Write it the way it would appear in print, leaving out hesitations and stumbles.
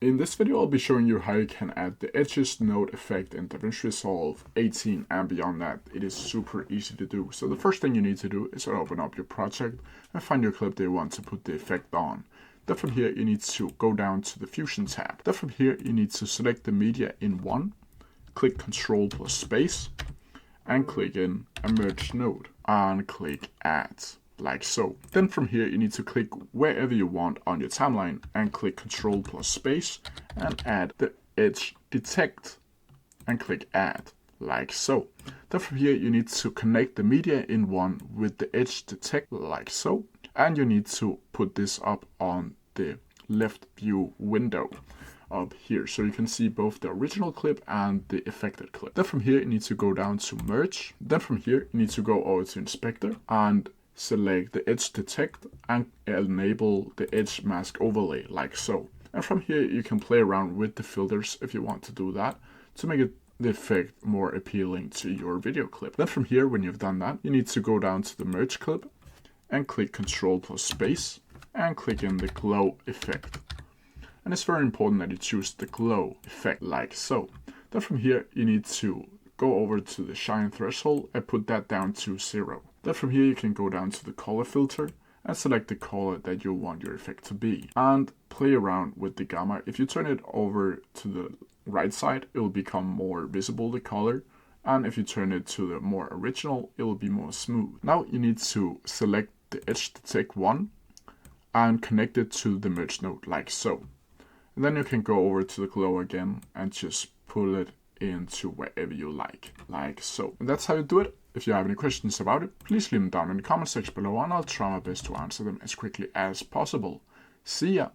In this video, I'll be showing you how you can add the edges node effect in Davinci Resolve 18 and beyond that. It is super easy to do. So the first thing you need to do is open up your project and find your clip that you want to put the effect on. Then from here, you need to go down to the Fusion tab. Then from here, you need to select the media in one, click Ctrl plus space, and click in a merge node, and click Add. Like so. Then from here you need to click wherever you want on your timeline and click Ctrl plus space and add the edge detect and click add, like so. Then from here you need to connect the media in one with the edge detect, like so, and you need to put this up on the left view window up here so you can see both the original clip and the affected clip. Then from here you need to go down to merge. Then from here you need to go over to inspector and select the edge detect and enable the edge mask overlay, like so. And from here you can play around with the filters if you want to do that to make the effect more appealing to your video clip. Then from here, when you've done that, you need to go down to the merge clip and click Ctrl plus space and click in the glow effect. And it's very important that you choose the glow effect, like so. Then from here you need to go over to the shine threshold and put that down to 0. Then from here you can go down to the color filter and select the color that you want your effect to be and play around with the gamma. If you turn it over to the right side, it will become more visible, the color, and if you turn it to the more original, it will be more smooth. Now you need to select the edge detect one and connect it to the merge node, like so. And then you can go over to the glow again and just pull it into wherever you like so. And that's how you do it. If you have any questions about it, please leave them down in the comment section below and I'll try my best to answer them as quickly as possible. See ya!